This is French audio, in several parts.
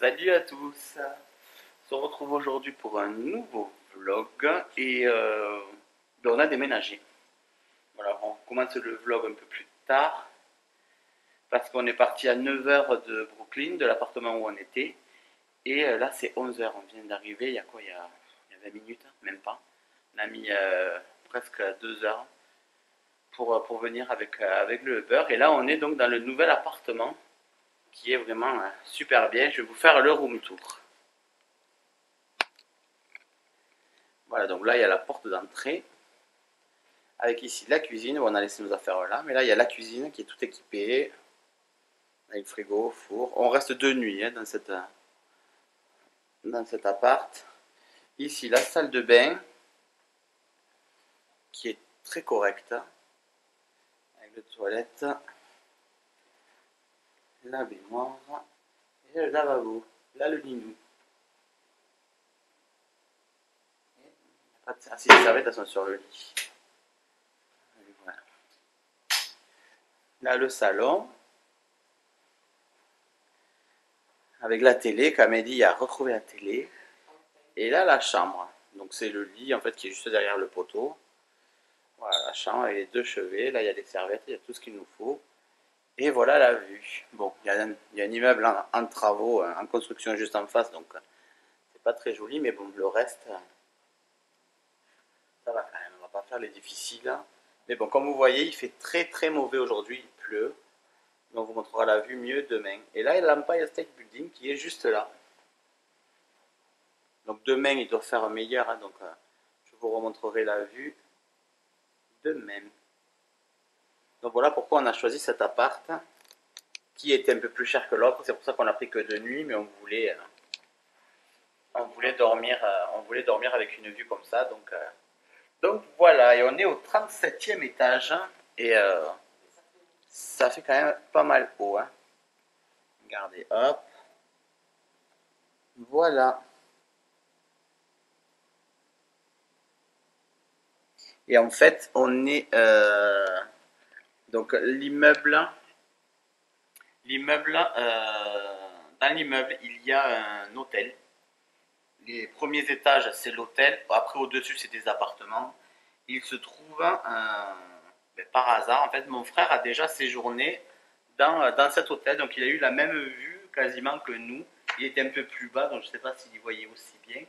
Salut à tous, on se retrouve aujourd'hui pour un nouveau vlog et on a déménagé. Voilà, on commence le vlog un peu plus tard parce qu'on est parti à 9 h de Brooklyn, de l'appartement où on était. Et là c'est 11 h, on vient d'arriver, il y a quoi, il y a 20 minutes, hein, même pas. On a mis presque 2 heures pour venir avec le Uber. Et là on est donc dans le nouvel appartement qui est vraiment super bien. Je vais vous faire le room tour. Voilà, donc là il y a la porte d'entrée avec ici la cuisine où on a laissé nos affaires là. Mais là il y a la cuisine qui est tout équipée avec frigo, four. On reste 2 nuits hein, dans cet appart. Ici la salle de bain qui est très correcte avec les toilettes, la baignoire et le lavabo. Là le linou. Ah, si les serviettes elles sont sur le lit. Voilà. Là le salon avec la télé. Camélie a retrouvé la télé. Et là la chambre. Donc c'est le lit en fait qui est juste derrière le poteau. Voilà la chambre avec les 2 chevets. Là il y a des serviettes, il y a tout ce qu'il nous faut. Et voilà la vue. Bon, il y a un immeuble en travaux, en construction juste en face, donc c'est pas très joli, mais bon, le reste, ça va quand même. On va pas faire les difficiles. Mais bon, comme vous voyez, il fait très très mauvais aujourd'hui, il pleut. Donc on vous montrera la vue mieux demain. Et là, il y a l'Empire State Building qui est juste là. Donc demain, il doit faire meilleur, hein, donc je vous remontrerai la vue demain. Donc voilà pourquoi on a choisi cet appart qui était un peu plus cher que l'autre. C'est pour ça qu'on a pris que 2 nuits, mais on voulait dormir avec une vue comme ça. Donc voilà, et on est au 37e étage et ça fait quand même pas mal haut. Hein. Regardez, hop. Voilà. Et en fait, on est donc dans l'immeuble, il y a un hôtel. Les premiers étages, c'est l'hôtel. Après, au-dessus, c'est des appartements. Il se trouve, par hasard, en fait, mon frère a déjà séjourné dans cet hôtel. Donc, il a eu la même vue quasiment que nous. Il était un peu plus bas, donc je ne sais pas s'il y voyait aussi bien.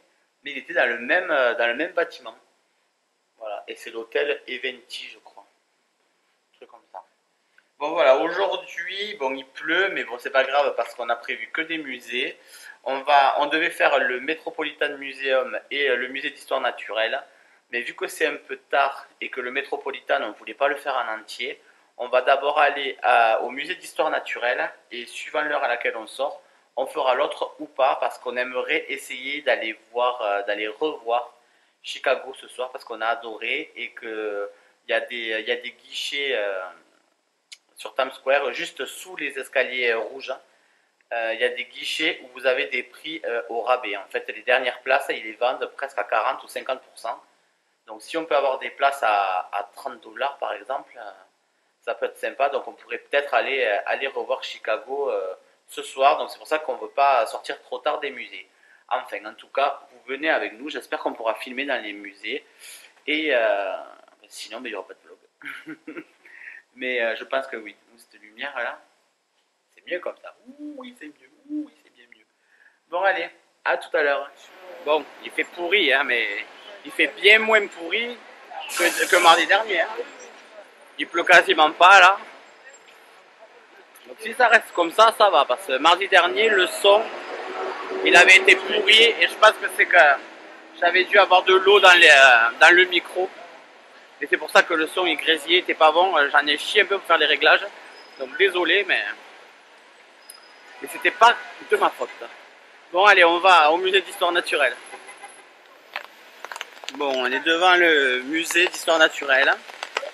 Mais il était dans le même bâtiment. Voilà. Et c'est l'hôtel Eventi, je crois. Un truc comme ça. Bon voilà, aujourd'hui, bon il pleut, mais bon c'est pas grave parce qu'on a prévu que des musées. On devait faire le Metropolitan Museum et le musée d'histoire naturelle, mais vu que c'est un peu tard et que le Metropolitan on ne voulait pas le faire en entier, on va d'abord aller au musée d'histoire naturelle et suivant l'heure à laquelle on sort, on fera l'autre ou pas parce qu'on aimerait essayer d'aller revoir Chicago ce soir parce qu'on a adoré et que il y a des guichets sur Times Square, juste sous les escaliers rouges. Il y a des guichets où vous avez des prix au rabais. En fait, les dernières places, ils les vendent presque à 40 ou 50%. Donc, si on peut avoir des places à 30 dollars, par exemple, ça peut être sympa. Donc, on pourrait peut-être aller revoir Chicago ce soir. Donc, c'est pour ça qu'on ne veut pas sortir trop tard des musées. Enfin, en tout cas, vous venez avec nous. J'espère qu'on pourra filmer dans les musées. Et sinon, il n'y aura pas de vlog. Mais je pense que oui, cette lumière là, c'est mieux comme ça. Ouh, oui, c'est mieux. Ouh, oui, c'est bien mieux. Bon, allez, à tout à l'heure. Bon, il fait pourri, hein, mais il fait bien moins pourri que mardi dernier. Hein. Il pleut quasiment pas là. Donc si ça reste comme ça va. Parce que mardi dernier, le son, il avait été pourri et je pense que c'est que j'avais dû avoir de l'eau dans le micro. Et c'est pour ça que le son il grésillait, était pas bon. J'en ai chié un peu pour faire les réglages. Donc désolé, mais c'était pas de ma faute. Bon allez, on va au musée d'histoire naturelle. Bon, on est devant le musée d'histoire naturelle.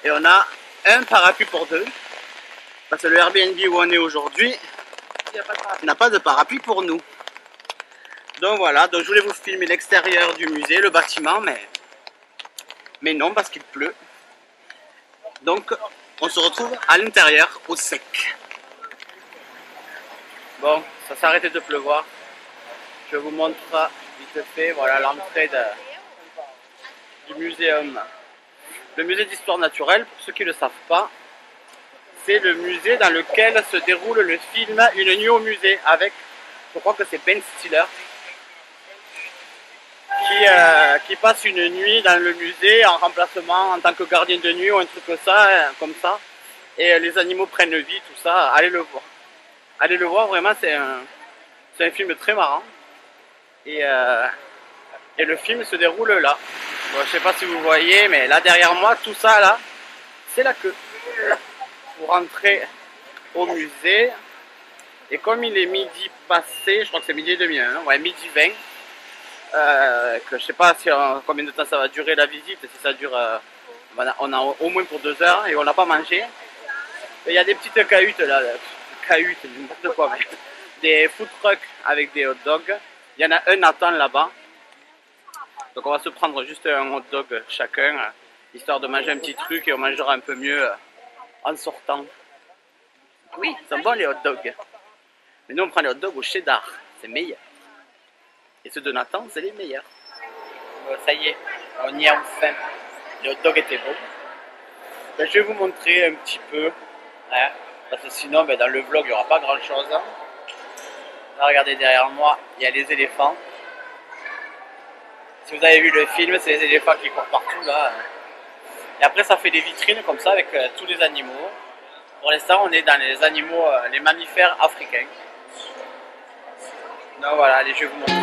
Et on a un parapluie pour deux. Parce que le Airbnb où on est aujourd'hui n'a pas de parapluie pour nous. Donc voilà, donc je voulais vous filmer l'extérieur du musée, le bâtiment, mais non parce qu'il pleut. Donc on se retrouve à l'intérieur, au sec. Bon, ça s'est arrêté de pleuvoir. Je vous montre vite fait, voilà l'entrée du muséum. Le musée d'histoire naturelle, pour ceux qui ne le savent pas, c'est le musée dans lequel se déroule le film Une nuit au musée avec, je crois que c'est Ben Stiller, qui passe une nuit dans le musée en remplacement en tant que gardien de nuit ou un truc comme ça. Et les animaux prennent vie, tout ça. Allez le voir. Allez le voir, vraiment, c'est un film très marrant. Et le film se déroule là. Bon, je sais pas si vous voyez, mais là derrière moi, tout ça là, c'est la queue. Pour rentrer au musée. Et comme il est midi passé, je crois que c'est midi et demi, hein, ouais, midi 20. Que je sais pas si, combien de temps ça va durer la visite, si ça dure, on a au moins pour 2 heures et on n'a pas mangé. Il y a des petites cahutes là, n'importe quoi, mais des food trucks avec des hot dogs. Il y en a un à temps là-bas. Donc on va se prendre juste un hot dog chacun, histoire de manger un petit truc et on mangera un peu mieux en sortant. Oui, ils sont bons les hot dogs. Mais nous on prend les hot dogs au cheddar, c'est meilleur. Et ceux de Nathan, c'est les meilleurs. Ça y est, on y est enfin. Les hot dogs étaient bons. Ben, je vais vous montrer un petit peu. Hein, parce que sinon, ben, dans le vlog, il n'y aura pas grand chose. Là, regardez derrière moi, il y a les éléphants. Si vous avez vu le film, c'est les éléphants qui courent partout là. Et après, ça fait des vitrines comme ça avec tous les animaux. Pour l'instant, on est dans les animaux, les mammifères africains. Donc voilà, allez, je vais vous montrer.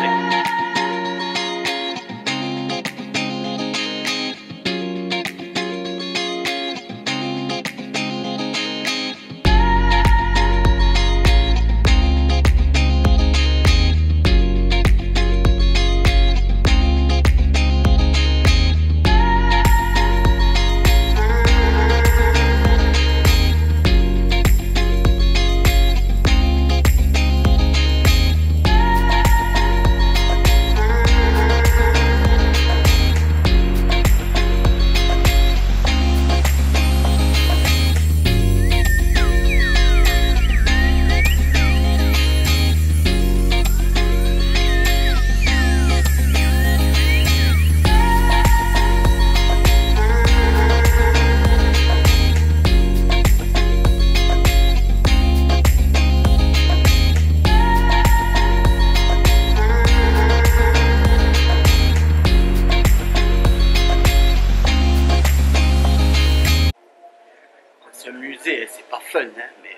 Ce musée, c'est pas fun, hein, mais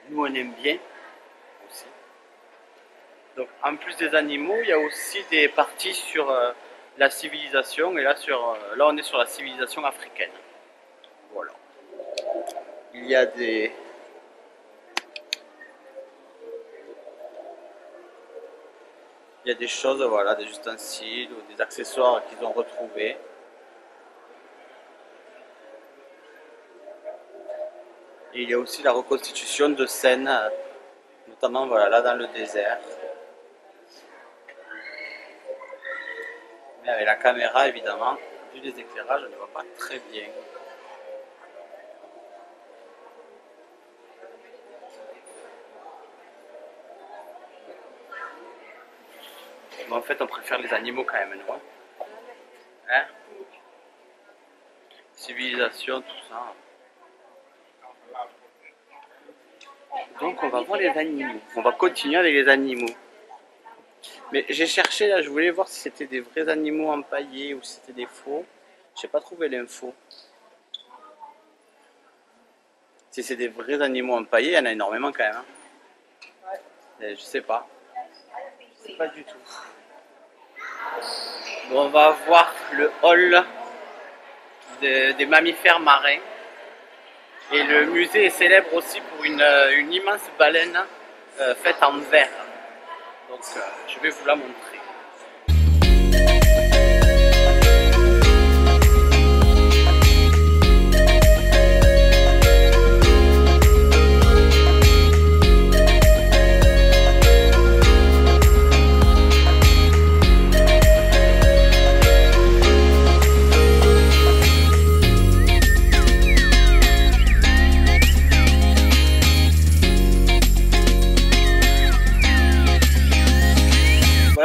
nous on aime bien aussi. Donc en plus des animaux, il y a aussi des parties sur la civilisation, et là, là on est sur la civilisation africaine. Voilà. Il y a des choses, voilà, des ustensiles ou des accessoires qu'ils ont retrouvés. Et il y a aussi la reconstitution de scènes, notamment voilà, là dans le désert. Mais avec la caméra, évidemment, vu les éclairages, on ne voit pas très bien. Bon, en fait, on préfère les animaux quand même, non? Hein? Civilisation, tout ça. Donc on va voir les animaux. On va continuer avec les animaux. Mais j'ai cherché là, je voulais voir si c'était des vrais animaux empaillés ou si c'était des faux. J'ai pas trouvé l'info. Si c'est des vrais animaux empaillés, il y en a énormément quand même. Hein. Et je sais pas. Je sais pas du tout. Bon, on va voir le hall des mammifères marins. Et le musée est célèbre aussi pour une immense baleine faite en verre. Donc je vais vous la montrer.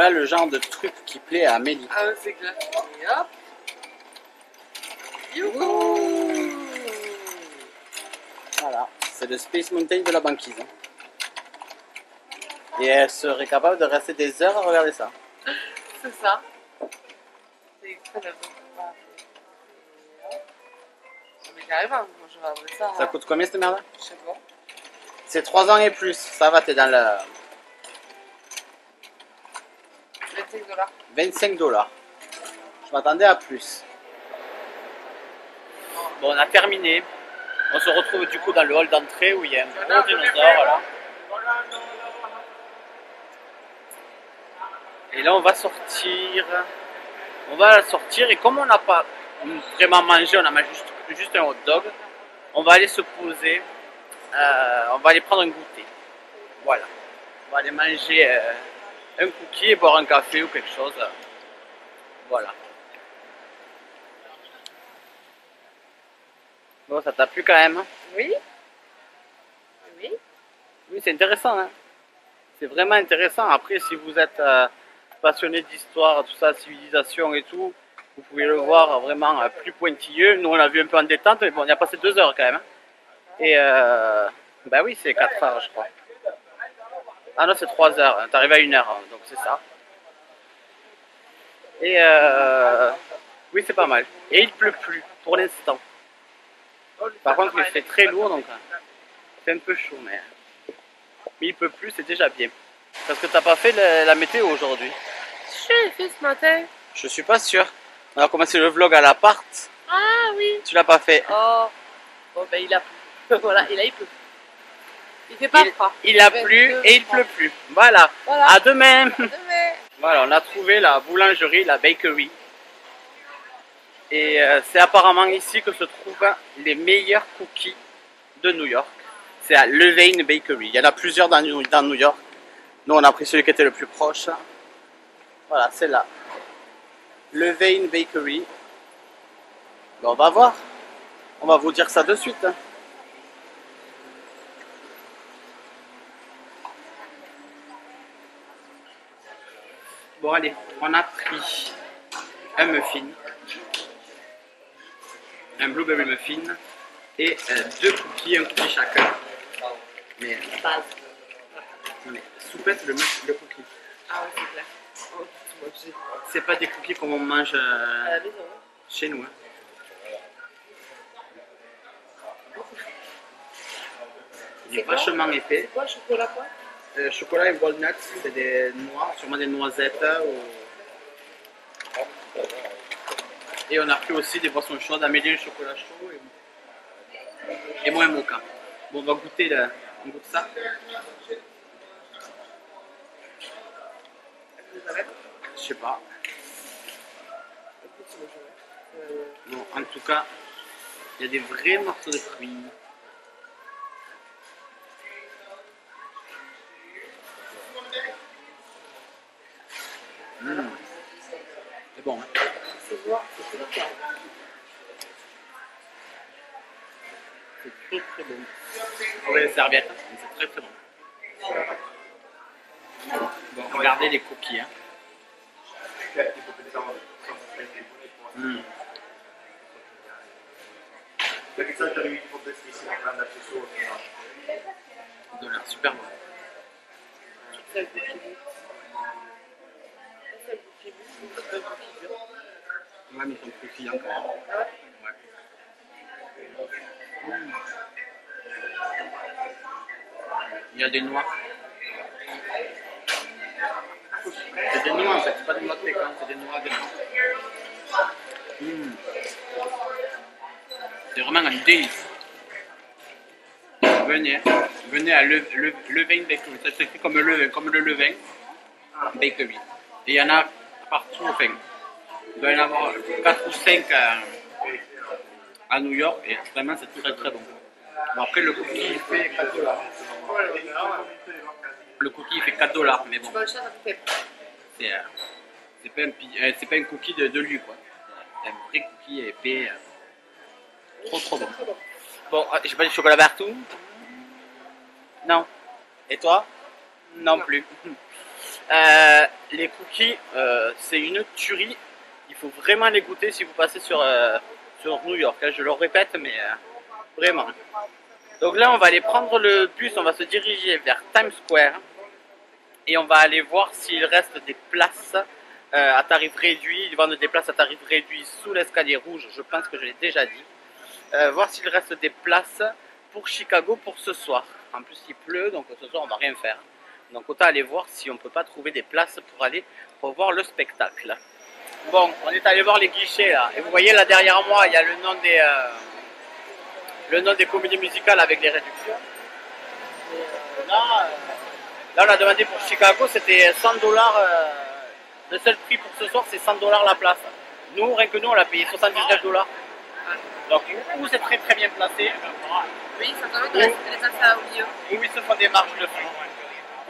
voilà le genre de truc qui plaît à Amélie. Ah ouais, c'est clair. Et hop. Youhou. Voilà, c'est le Space Mountain de la banquise. Et elle serait capable de rester des heures à regarder ça. C'est ça. C'est excellent. Mais carrément, moi je regarderais ça. Ça coûte combien cette merde? Je sais pas. C'est 3 ans et plus, ça va, t'es dans le 25 $. 25 $. Je m'attendais à plus. Bon, on a terminé. On se retrouve du coup dans le hall d'entrée où il y a un gros dinosaure là. Et là on va sortir. On va sortir et comme on n'a pas vraiment mangé, on a mangé juste un hot dog, on va aller se poser. On va aller prendre un goûter. Voilà. On va aller manger un cookie et boire un café ou quelque chose. Voilà. Bon, ça t'a plu quand même? Oui. Oui. Oui, c'est intéressant. Hein, c'est vraiment intéressant. Après, si vous êtes passionné d'histoire, tout ça, civilisation et tout, vous pouvez le voir vraiment plus pointilleux. Nous, on l'a vu un peu en détente, mais bon, on y a passé 2 heures quand même. Hein. Et bah oui, c'est 4 heures, je crois. Ah non, c'est 3 heures. T'arrives à 1 heure, hein, donc c'est ça. Et oui, c'est pas mal. Et il pleut plus pour l'instant. Par contre, il fait très lourd, donc c'est un peu chaud, mais il peut plus, c'est déjà bien. Parce que t'as pas fait la météo aujourd'hui? Je l'ai fait ce matin. Je suis pas sûr. On a commencé le vlog à l'appart. Ah oui. Tu l'as pas fait? Oh. Bon ben il a plu. Voilà, et là il pleut. Il fait pas froid. Il a plu et il pleut plus. Voilà. Voilà. À demain. Demain. Voilà, on a trouvé la boulangerie, la bakery. Et c'est apparemment ici que se trouvent les meilleurs cookies de New York. C'est à Levain Bakery. Il y en a plusieurs dans New York. Nous, on a pris celui qui était le plus proche. Voilà, c'est là. Levain Bakery. Bon, on va voir. On va vous dire ça de suite. Bon, allez, on a pris un muffin, un blueberry muffin et 2 cookies, un cookie chacun. Mais, Base. mais soupette le cookie. Ah ouais, c'est clair. Oh, moi, j'ai C'est pas des cookies comme on mange à la maison. Hein. chez nous. Hein. Il est vachement épais. C'est quoi, chocolat quoi? Chocolat et walnuts, c'est des noix, sûrement des noisettes. Et on a pris aussi des boissons chaudes, Amélie le chocolat chaud et moi un mocha. Bon, on va goûter on goûte ça. Je sais pas. Bon, en tout cas, il y a des vrais morceaux de fruits. C'est bon. Hein. C'est bon, c'est très bon. C'est très bon. On va les serviettes, mais c'est très bon. Bon, regardez les cookies. Hein. Ils ont l'air super bon. C'est le cookie bout. C'est le cookie bout, c'est le cookie dur. Ouais, mais ils sont croustillants quand même. Ouais. Il y a des noix. C'est des noix en fait, c'est pas des noix de pécan, c'est des noix. C'est vraiment un délice. Venez à Levain Bakery. Ça s'écrit comme le levain Bakery. Et il y en a partout, enfin, il doit y en avoir 4 ou 5 à New York et vraiment c'est très très bon. Bon, après le cookie il fait 4 $. Le cookie il fait 4 $, mais bon. C'est pas un cookie de lui quoi. C'est un vrai cookie épais. Trop bon. Bon, j'ai pas du chocolat partout. Non. Et toi? Non plus. Les cookies, c'est une tuerie. Il faut vraiment les goûter si vous passez sur New York. Hein. Je le répète, mais vraiment. Donc là, on va aller prendre le bus, on va se diriger vers Times Square. Et on va aller voir s'il reste des places à tarif réduit. Ils vendent des places à tarif réduit sous l'escalier rouge, je pense que je l'ai déjà dit. Voir s'il reste des places pour Chicago pour ce soir. En plus, il pleut, donc ce soir, on va rien faire. Donc autant aller voir si on ne peut pas trouver des places pour voir le spectacle. Bon, on est allé voir les guichets là. Et vous voyez là derrière moi, il y a le nom des comédies musicales avec les réductions. Là, on a demandé pour Chicago, c'était 100 $. Le seul prix pour ce soir, c'est 100 $ la place. Nous, rien que nous, on l'a payé 79 $. Donc, où c'est très très bien placé. Oui, ça tombe que les affaires au milieu. Où ils se font des marches de fond.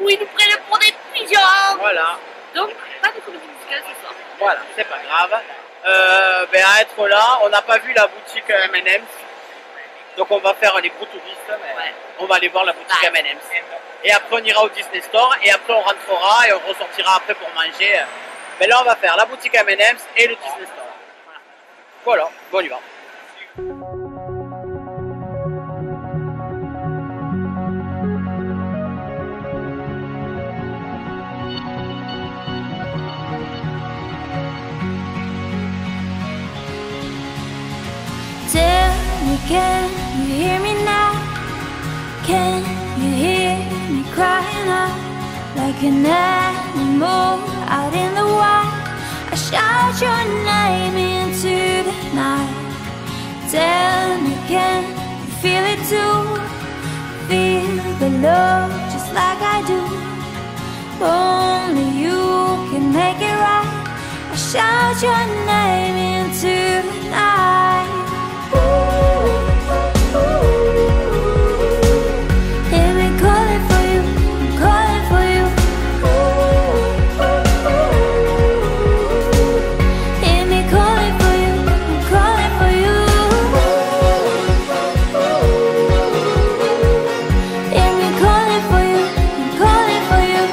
Où ils nous prennent pour des pigeons. Voilà. Donc, pas de comédie musicale ce soir. Voilà, c'est pas grave. À être là, on n'a pas vu la boutique M&M's. Donc on va faire les gros touristes, mais Ouais. on va aller voir la boutique M&M's. Et après on ira au Disney Store et après on rentrera et on ressortira après pour manger. Mais là on va faire la boutique M&M's et le Disney Store. Voilà, bon on y va. Tell me, can you hear me now? Can you hear me crying out like an animal out in the wild? I shout your name into the night. Tell me, can you feel it too? Feel the love just like I do. Only you can make it right. I shout your name into the night. Hear me calling for you, I'm calling for you. Hear me calling for you, I'm calling for you. Hear me calling for you, I'm calling for you.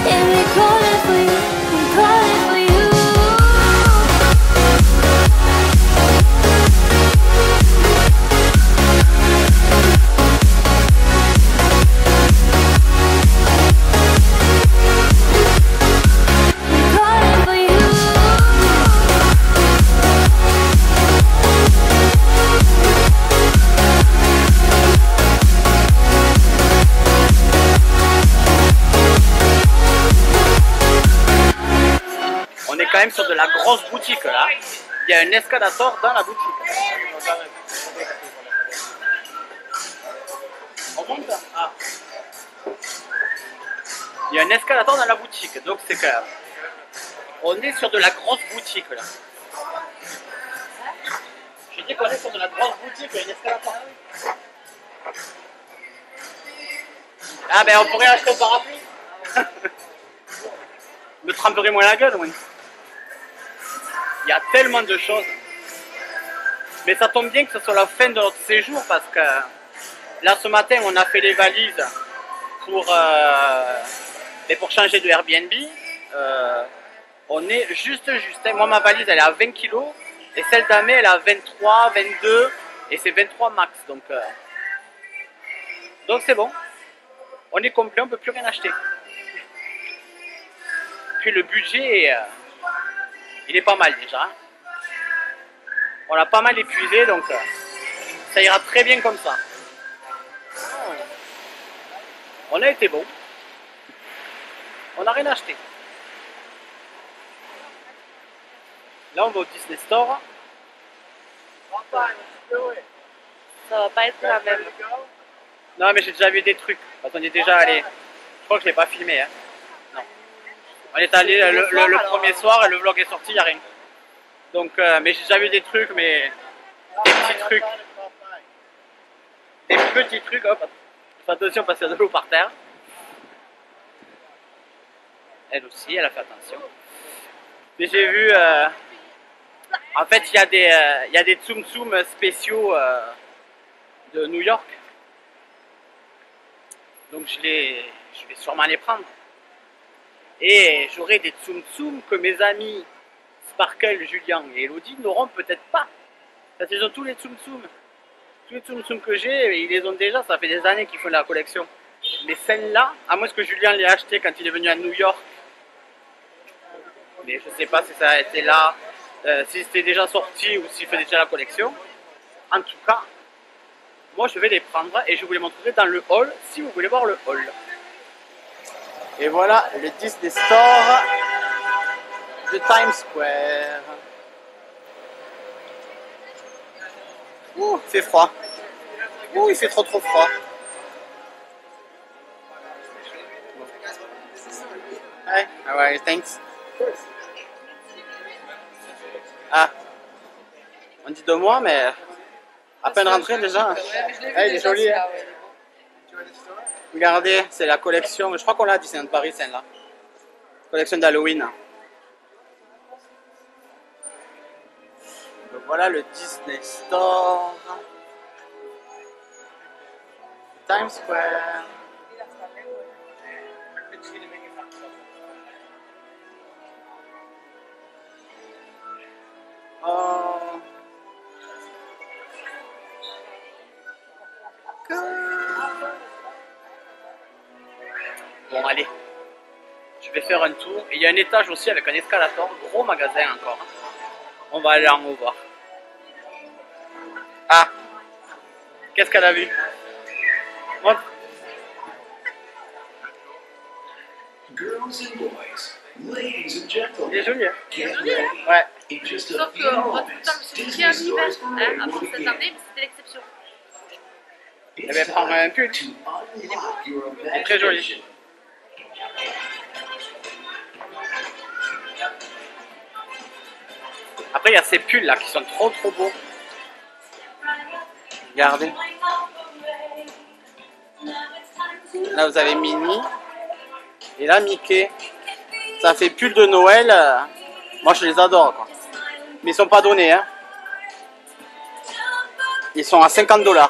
Hear me calling for you, I'm calling for you. Calling for you. On est quand même sur de la grosse boutique là. Il y a un escalator dans la boutique. On monte là. Ah. Il y a un escalator dans la boutique, donc c'est que on est sur de la grosse boutique là. Je dis qu'on est sur de la grosse boutique, il y a un escalator. Ah ben on pourrait acheter un parapluie. Me tremperai moins la gueule, oui. Il y a tellement de choses. Mais ça tombe bien que ce soit la fin de notre séjour parce que là ce matin on a fait les valises pour changer de Airbnb. On est juste. Moi ma valise elle est à 20 kg et celle d'Amé elle est à 23, 22 et c'est 23 max. Donc c'est bon. On est complet, on ne peut plus rien acheter. Puis le budget il est pas mal déjà. On l'a pas mal épuisé donc ça ira très bien comme ça. On a été bon. On n'a rien acheté. Là on va au Disney Store. Ça va pas être la même. Non mais j'ai déjà vu des trucs. Parce qu'on est déjà allé. Je crois que je l'ai pas filmé. Hein. Non. On est allé le premier soir et le vlog est sorti, il n'y a rien. Donc, mais j'ai déjà vu des trucs, mais des petits trucs. Des petits trucs, hop. Fais attention parce qu'il y a de l'eau par terre. Elle aussi, elle a fait attention. Mais j'ai vu, en fait, il y a des tsum tsum spéciaux de New York. Donc je vais sûrement les prendre. Et j'aurai des Tsum Tsum que mes amis Sparkle, Julien et Elodie n'auront peut-être pas. Parce qu'ils ont tous les Tsum Tsum. Tous les Tsum Tsum que j'ai, ils les ont déjà, ça fait des années qu'ils font la collection. Mais celle-là, à moins que Julien l'ait acheté quand il est venu à New York. Mais je sais pas si ça a été là, si c'était déjà sorti ou s'il fait déjà la collection. En tout cas, moi je vais les prendre et je vous les montrerai dans le hall si vous voulez voir le hall. Et voilà le Disney Store de Times Square. Ouh, il fait froid. Ouh, il fait trop froid. Hi, how are you? Thanks. Ah, on dit de moi, mais à peine rentré déjà. Ah, il est joli. Hein. Regardez, c'est la collection, je crois qu'on l'a à Disneyland Paris, celle-là. Collection d'Halloween. Donc voilà le Disney Store. Times Square. Oh. Bon allez, je vais faire un tour. Et il y a un étage aussi avec un escalator, gros magasin encore. On va aller en haut voir. Ah, qu'est-ce qu'elle a vu? Montre. Il est joli, hein? Ouais. Sauf qu'on voit tout le temps le petit à l'hiver, hein, avant cette année, mais c'était l'exception. Eh bien, prends un pull. Il est très joli. Après, il y a ces pulls là qui sont trop beaux. Regardez. Là, vous avez Minnie. Et là, Mickey. Ça fait pull de Noël. Moi, je les adore, quoi. Mais ils sont pas donnés, hein. Ils sont à 50 $.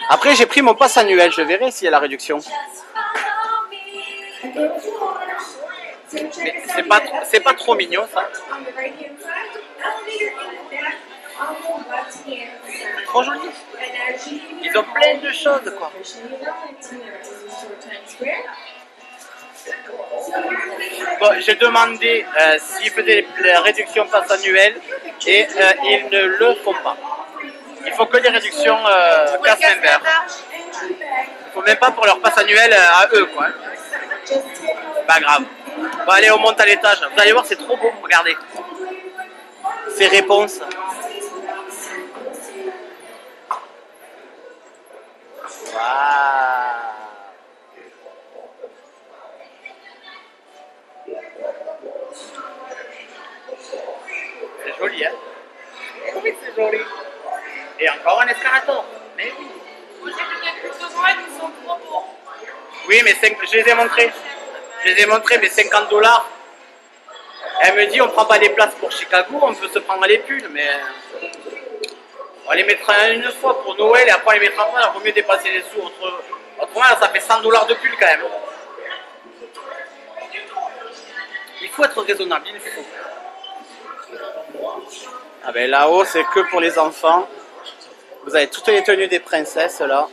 Après, j'ai pris mon pass annuel. Je verrai s'il y a la réduction. Mais c'est pas trop mignon, ça. Trop joli. Ils ont plein de choses, quoi. Bon, j'ai demandé s'ils faisaient la réduction pass annuelle et ils ne le font pas. Il faut que les réductions casse member. Il faut même pas pour leur pass annuel à eux, quoi. Pas grave. Bon, allez, on monte à l'étage. Vous allez voir, c'est trop beau. Regardez. Ces réponses. Waouh. C'est joli, hein? Oui, c'est joli. Et encore un escalator. Mais oui. J'ai vu quelques de Noël qui sont trop beaux. Oui, mais je les ai montrés. Je les ai montrés, mais 50 $. Elle me dit, on prend pas des places pour Chicago, on peut se prendre les pulls, mais on les mettra une fois pour Noël et après on les mettra pas. Il vaut mieux dépasser les sous. Autrement, ça fait 100 $ de pull quand même. Il faut être raisonnable, il faut. Ah ben là-haut, c'est que pour les enfants. Vous avez toutes les tenues des princesses là.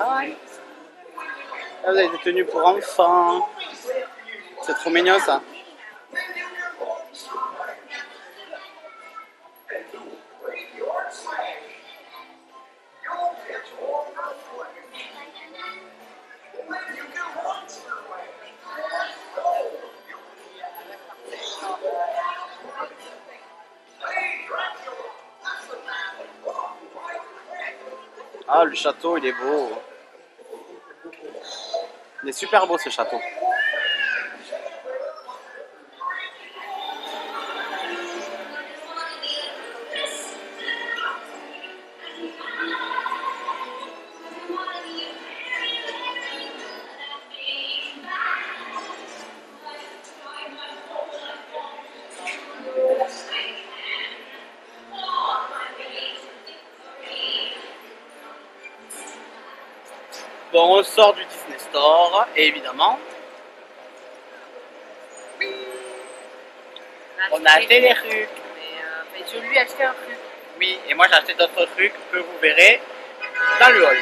Hi. Là, vous avez des tenues pour enfants. C'est trop mignon ça. Ah, le château, il est beau. Il est super beau ce château. Bon, on sort du Disney Store, et évidemment, on a acheté des trucs. Mais je lui ai acheté un truc. Oui, et moi j'ai acheté d'autres trucs que vous verrez dans le hall.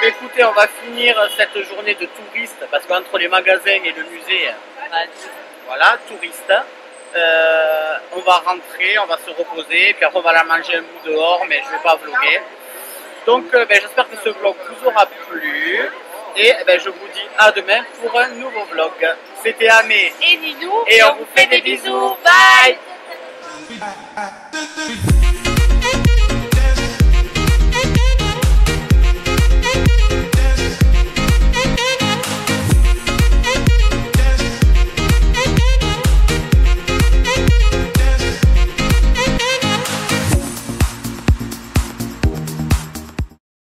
Écoutez, on va finir cette journée de touristes, parce qu'entre les magasins et le musée, voilà, touristes, on va rentrer, on va se reposer, puis après on va aller manger un bout dehors, mais je ne vais pas vlogger. Donc j'espère que ce vlog vous aura plu, et je vous dis à demain pour un nouveau vlog. C'était Amé Et Ninou, et on vous fait des bisous. Bye. Bye.